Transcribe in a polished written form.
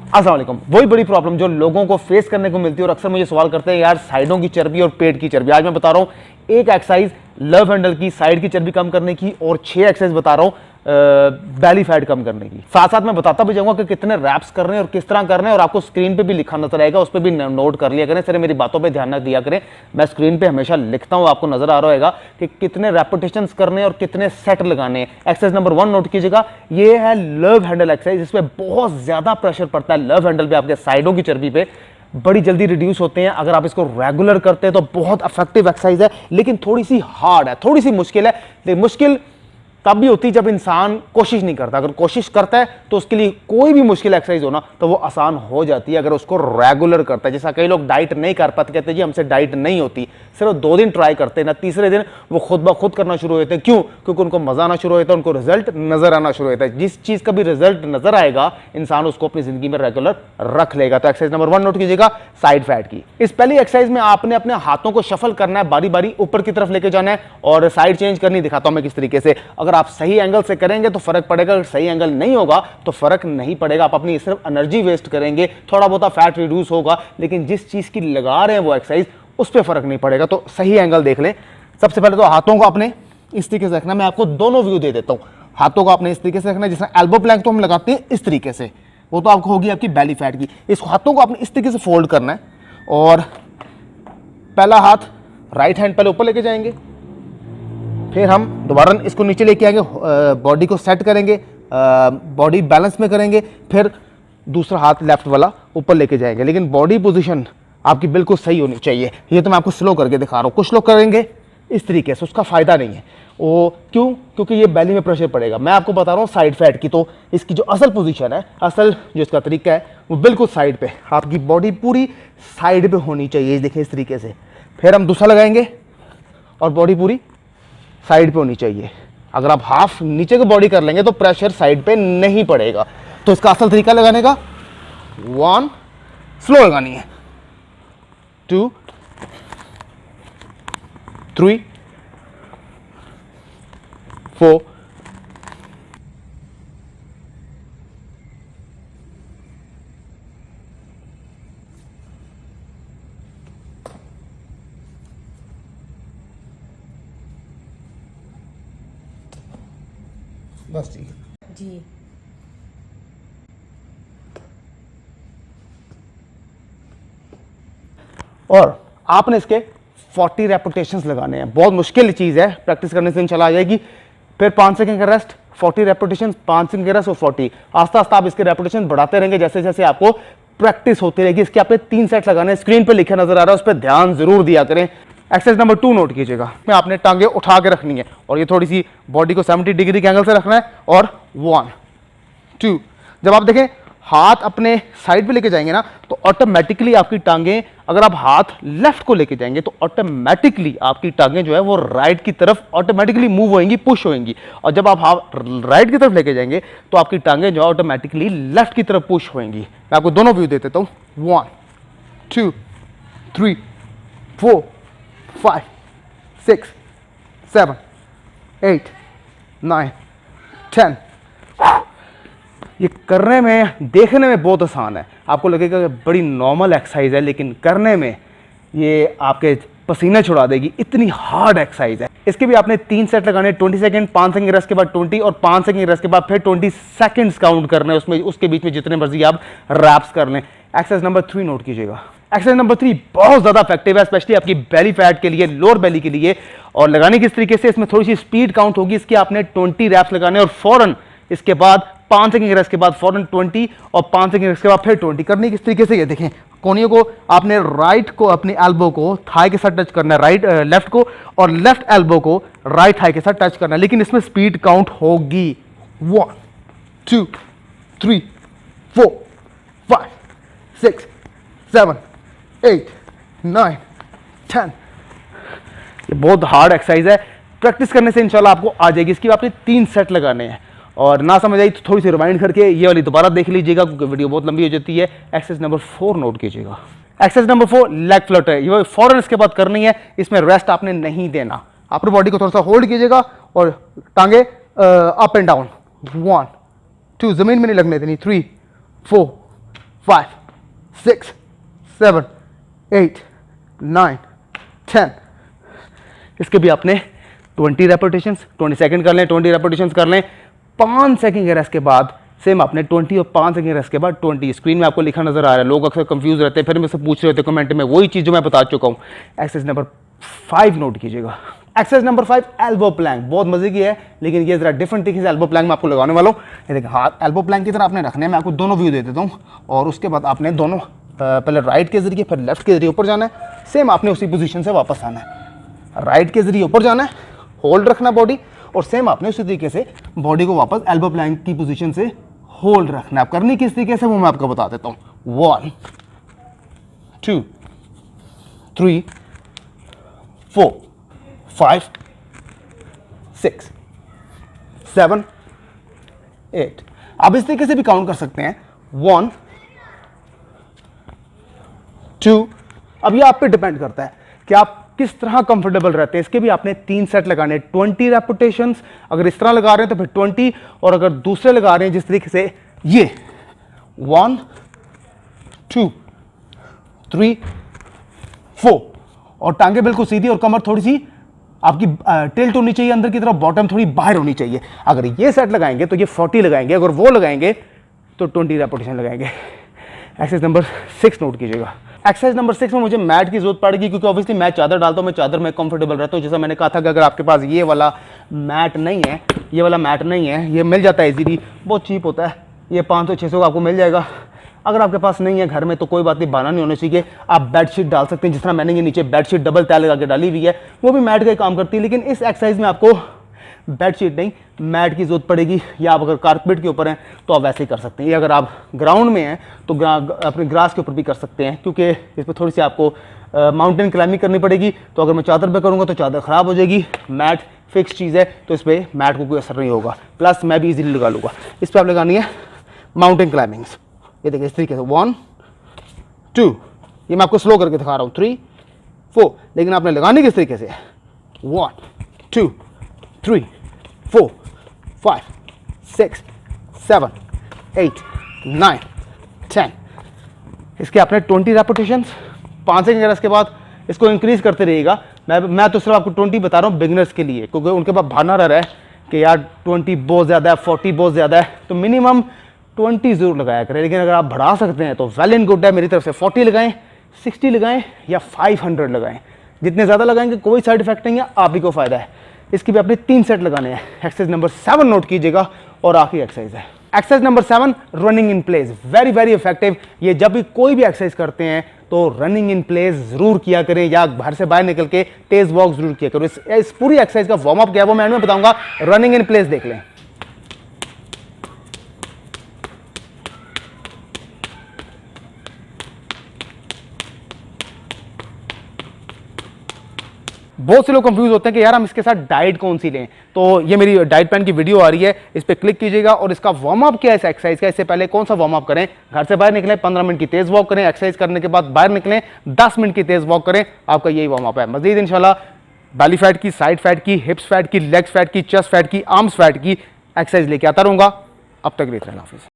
अस्सलाम वालेकुम। वही बड़ी प्रॉब्लम जो लोगों को फेस करने को मिलती है और अक्सर मुझे सवाल करते हैं यार साइडों की चर्बी और पेट की चर्बी। आज मैं बता रहा हूं एक एक्सरसाइज लव हैंडल की साइड की चर्बी कम करने की और 6 एक्सरसाइज बता रहा हूं बेली फैट कम करने की। साथ साथ मैं बताता भी जाऊंगा कि कितने रैप्स करने हैं और किस तरह करने हैं, और आपको स्क्रीन पे भी लिखा नजर आएगा, उस पर भी नोट कर लिया करें। सिर्फ मेरी बातों पे ध्यान न दिया करें, मैं स्क्रीन पे हमेशा लिखता हूं, आपको नजर आ रहा होगा कि कितने रेपिटेशंस करने हैं और कितने सेट लगाने हैं। एक्सरसाइज नंबर 1 नोट कीजिएगा, ये है लव हैंडल एक्सरसाइज। इसमें बहुत ज्यादा प्रेशर पड़ता है लव हैंडल पे, आपके साइडों की चर्बी पे बड़ी जल्दी रिड्यूस होते हैं अगर आप इसको रेगुलर करते हैं तो बहुत इफेक्टिव एक्सरसाइज है, लेकिन थोड़ी सी हार्ड है, थोड़ी सी मुश्किल है। लेकिन मुश्किल तब भी होती है जब इंसान कोशिश नहीं करता। अगर कोशिश करता है तो उसके लिए कोई भी मुश्किल एक्सरसाइज हो ना तो वो आसान हो जाती है अगर उसको रेगुलर करता है। जैसा कई लोग डाइट नहीं कर पाते, कहते हैं जी हमसे डाइट नहीं होती, सिर्फ 2 दिन ट्राई करते हैं ना, तीसरे दिन वो खुद ब खुद करना शुरू होते हैं। क्यों? क्योंकि उनको मजा आना शुरू होता है, उनको रिजल्ट नजर आना शुरू होता है। जिस चीज का भी रिजल्ट नजर आएगा इंसान उसको अपनी जिंदगी में रेगुलर रख लेगा। तो एक्सरसाइज नंबर 1 नोट कीजिएगा, साइड फैट की। इस पहली एक्सरसाइज में आपने अपने हाथों को शफल करना है, बारी बारी ऊपर की तरफ लेके जाना है और साइड चेंज करनी। दिखाता हूं मैं किस तरीके से। अगर आप सही एंगल से करेंगे तो फर्क पड़ेगा, अगर सही एंगल नहीं होगा तो फर्क नहीं पड़ेगा। आप अपनी सिर्फ एनर्जी वेस्ट करेंगे, थोड़ा बहुत फैट रिड्यूस होगा, लेकिन जिस चीज की लगा रहे हैं वो एक्सरसाइज उस पर फर्क नहीं पड़ेगा। तो सही एंगल देख लें। सबसे पहले तो हाथों को आपने इस तरीके से रखना। मैं आपको दोनों व्यू दे देता हूं। हाथों को आपने इस तरीके से रखना, जिसमें एल्बो प्लैंक तो हम लगाते हैं इस तरीके से, वो तो आपको होगी आपकी बेली फैट की। इस हाथों को आपने इस तरीके से फोल्ड करना है और पहला हाथ राइट हैंड पहले ऊपर लेके जाएंगे, फिर हम दोबारा इसको नीचे लेके आएंगे, बॉडी को सेट करेंगे, बॉडी बैलेंस में करेंगे, फिर दूसरा हाथ लेफ्ट वाला ऊपर लेके जाएंगे। लेकिन बॉडी पोजीशन आपकी बिल्कुल सही होनी चाहिए। ये तो मैं आपको स्लो करके दिखा रहा हूँ। कुछ लोग करेंगे इस तरीके से, उसका फायदा नहीं है। वो क्यों? क्योंकि ये बेली में प्रेशर पड़ेगा। मैं आपको बता रहा हूँ साइड फैट की, तो इसकी जो असल पोजीशन है, असल जो इसका तरीका है वो बिल्कुल साइड पे, आपकी बॉडी पूरी साइड पे होनी चाहिए। देखिए इस तरीके से, फिर हम दूसरा लगाएंगे और बॉडी पूरी साइड पे होनी चाहिए। अगर आप हाफ नीचे की बॉडी कर लेंगे तो प्रेशर साइड पे नहीं पड़ेगा। तो इसका असल तरीका लगाने का 1 स्लो लगानी है, 2 3 4 बस ठीक है जी। और आपने इसके 40 रेपिटेशंस लगाने हैं। बहुत मुश्किल चीज़ है, प्रैक्टिस करने से इंशाल्लाह आ जाएगी। फिर 5 सेकंड का रेस्ट, 40 रेपिटेशंस, 5 सेकंड का रेस्ट और 40। आस्ता आस्ता आप इसके रेपिटेशन बढ़ाते रहेंगे जैसे जैसे आपको प्रैक्टिस होती रहेगी। इसके आपने 3 सेट लगाने हैं, स्क्रीन पे लिखा नजर आ रहा है, उस पर ध्यान जरूर दिया करें। एक्सरसाइज नंबर 2 नोट कीजिएगा, में आपने टांगे उठा के रखनी है और ये थोड़ी सी बॉडी को 70 डिग्री के एंगल से रखना है। और 1 2, जब आप देखें हाथ अपने साइड पे लेके जाएंगे ना तो ऑटोमेटिकली आपकी टांगे, अगर आप हाथ लेफ्ट को लेके जाएंगे तो ऑटोमेटिकली आपकी टांगे जो है वो राइट की तरफ ऑटोमेटिकली मूव होएंगी, पुश होएंगी। और जब आप हाथ राइट की तरफ लेके जाएंगे तो आपकी टांगे जो है ऑटोमेटिकली लेफ्ट की तरफ पुश होएंगी। मैं आपको दोनों व्यू दे देता हूं। 1 2 3 4 5 6 7 8 9 10। ये करने में, देखने में बहुत आसान है, आपको लगेगा कि बड़ी नॉर्मल एक्सरसाइज है, लेकिन करने में ये आपके पसीने छुड़ा देगी, इतनी हार्ड एक्सरसाइज है। इसके भी आपने 3 सेट लगाने, 20 सेकंड, 5 सेकंड रेस्ट के बाद 20 और 5 सेकंड रेस्ट के बाद फिर 20 सेकंड्स काउंट करने, उसमें उसके बीच में जितने मर्जी आप रैप्स कर लें। एक्सरसाइज नंबर 3 नोट कीजिएगा। एक्सरसाइज नंबर 3 बहुत ज्यादा इफेक्टिव है, स्पेशली आपकी बेली फैट के लिए, लोअर बेली के लिए। और लगाने किस तरीके से, इसमें थोड़ी सी स्पीड काउंट होगी। इसकी आपने 20 रैप्स लगाने और फौरन इसके बाद 5 सेकंड रेस्ट के बाद फौरन 20 और 5 सेकंड रेस्ट के बाद फिर 20 करनी। किस तरीके से, ये देखें, कोनियों को आपने राइट को अपनी एल्बो को थाई के साथ टच करना है, राइट लेफ्ट को, और लेफ्ट एल्बो को राइट थाई के साथ टच करना है, लेकिन इसमें स्पीड काउंट होगी। 1 2 3 4 5 6 7 8 9 10। ये बहुत हार्ड एक्सरसाइज है, प्रैक्टिस करने से इंशाल्लाह आपको आ जाएगी। इसकी आपने 3 सेट लगाने हैं और ना समझ आई तो थोड़ी सी रिवाइंड करके ये वाली दोबारा देख लीजिएगा क्योंकि वीडियो बहुत लंबी हो जाती है। एक्सरसाइज नंबर 4 नोट कीजिएगा। एक्सरसाइज नंबर 4 लेग फ्लटर है, ये फौरन इसके बाद करनी है। इसमें रेस्ट आपने नहीं देना, अपनी बॉडी को थोड़ा सा होल्ड कीजिएगा और टांगे अप एंड डाउन। 1 2, जमीन में नहीं लगने देनी। 3 4 5, 6, 7, 8, 9, 10। इसके भी आपने 20 रेपिटेशंस, 20 सेकंड कर लें, 20 रेपिटेशंस कर लें, 5 सेकंड के रेस्ट के बाद सेम आपने 20 और 5 सेकंड रेस्ट के बाद 20। स्क्रीन में आपको लिखा नजर आ रहा है, लोग अक्सर कंफ्यूज रहते हैं, फिर मुझसे पूछ रहे होते हैं कमेंट में, वही चीज़ जो मैं बता चुका हूँ। एक्सरसाइज नंबर 5 नोट कीजिएगा। एक्सरसाइज नंबर 5 एल्बो प्लैंक, बहुत मजे की है, लेकिन ये जरा डिफरेंट तरीके से एल्बो प्लैंक मैं आपको लगाने वाला हूँ। ये देखिए, हाथ एल्बो प्लैंक की तरह आपने रखने हैं, मैं आपको दोनों व्यू दे देता हूँ, और उसके बाद आपने दोनों पहले राइट के जरिए फिर लेफ्ट के जरिए ऊपर जाना है। सेम आपने उसी पोजीशन से वापस आना है, राइट के जरिए ऊपर जाना है, होल्ड रखना बॉडी, और सेम आपने उसी तरीके से बॉडी को वापस एल्बो प्लैंक की पोजीशन से होल्ड रखना है। आप करनी किस तरीके से वो मैं आपको बता देता हूँ। 1, 2, 3, 4, 5, 6, 7, 8। आप इस तरीके से भी काउंट कर सकते हैं। 1, 2। अब ये आप पे डिपेंड करता है कि आप किस तरह कंफर्टेबल रहते हैं। इसके भी आपने 3 सेट लगाने, 20 रेपिटेशंस। अगर इस तरह लगा रहे हैं तो फिर 20, और अगर दूसरे लगा रहे हैं जिस तरीके से ये 1, 2, 3, 4, और टांगे बिल्कुल सीधी और कमर थोड़ी सी आपकी टिल्ट होनी चाहिए अंदर की तरफ, बॉटम थोड़ी बाहर होनी चाहिए। अगर ये सेट लगाएंगे तो ये 40 लगाएंगे, अगर वो लगाएंगे तो 20 रेपिटेशन लगाएंगे। एक्सरसाइज नंबर 6 नोट कीजिएगा। एक्सरसाइज नंबर 6 में मुझे मैट की जरूरत पड़ेगी, क्योंकि ऑब्वियसली मैं चादर डालता हूँ, मैं चादर में कंफर्टेबल रहता हूँ। जैसा मैंने कहा था कि अगर आपके पास ये वाला मैट नहीं है, ये वाला मैट नहीं है, ये मिल जाता है इजीली, बहुत चीप होता है, ये 500-600 का आपको मिल जाएगा। अगर आपके पास नहीं है घर में तो कोई बात नहीं, बहाना नहीं होना चाहिए, आप बेडशीट डाल सकते हैं। जिस तरह मैंने ये नीचे बेडशीट डबल तय लगा के डाली हुई है, वो भी मैट का ही काम करती है। लेकिन इस एक्सरसाइज में आपको बेडशीट नहीं, मैट की जरूरत पड़ेगी, या आप अगर कारपेट के ऊपर हैं तो आप वैसे ही कर सकते हैं, या अगर आप ग्राउंड में हैं तो अपने ग्रास के ऊपर भी कर सकते हैं, क्योंकि इस पर थोड़ी सी आपको माउंटेन क्लाइंबिंग करनी पड़ेगी। तो अगर मैं चादर पे करूँगा तो चादर ख़राब हो जाएगी, मैट फिक्स चीज़ है तो इस पर मैट को कोई असर नहीं होगा, प्लस मैं भी ईजिली लगा लूँगा। इस पर आप लगानी है माउंटेन क्लाइंबिंग्स। ये देखिए इस तरीके से 1, 2, ये मैं आपको स्लो करके दिखा रहा हूँ, 3, 4, लेकिन आपने लगानी किस तरीके से 1, 2, 3, 4, 5, 6, 7, 8, 9, 10। इसके आपने 20 रेपिटेशंस, 5 सेकंड इसके बाद इसको इंक्रीज करते रहिएगा। मैं तो सिर्फ आपको 20 बता रहा हूँ बिगिनर्स के लिए, क्योंकि उनके पास भाना रह रहा है कि यार 20 बहुत ज़्यादा है, 40 बहुत ज़्यादा है, तो मिनिमम 20 जरूर लगाया करें। लेकिन अगर आप बढ़ा सकते हैं तो वेल एंड गुड है, मेरी तरफ से 40 लगाएं, 60 लगाएं या 500 लगाएं। जितने ज़्यादा लगाएंगे कोई साइड इफेक्ट नहीं है, आप ही को फायदा है। इसकी भी अपने 3 सेट लगाने हैं। एक्सरसाइज नंबर 7 नोट कीजिएगा, और आखिरी एक्सरसाइज है exercise number 7, running in place. Very very effective. ये जब भी कोई भी एक्सरसाइज करते हैं तो रनिंग इन प्लेस जरूर किया करें, या घर से बाहर निकल के तेज वॉक जरूर किया करें। इस पूरी एक्सरसाइज का वार्म अप क्या है वो मैं एंड में बताऊंगा। रनिंग इन प्लेस देख लें। बहुत से लोग कंफ्यूज होते हैं कि यार हम इसके साथ डाइट कौन सी लें। तो ये मेरी डाइट प्लान की वीडियो आ रही है, इस पर क्लिक कीजिएगा। और इसका वार्म अप क्या है इस एक्सरसाइज का, इससे पहले कौन सा वार्म अप करें, घर से बाहर निकलें, 15 मिनट की तेज वॉक करें, एक्सरसाइज करने के बाद बाहर निकलें, 10 मिनट की तेज वॉक करें, आपका यही वार्म अप है। मजीद इंशाल्लाह बैली फैट की, साइड फैट की, हिप्स फैट की, लेग्स फैट की, चेस्ट फैट की, आर्म्स फैट की एक्सरसाइज लेके आता रहूंगा। अब तक के लिए हाफिज़।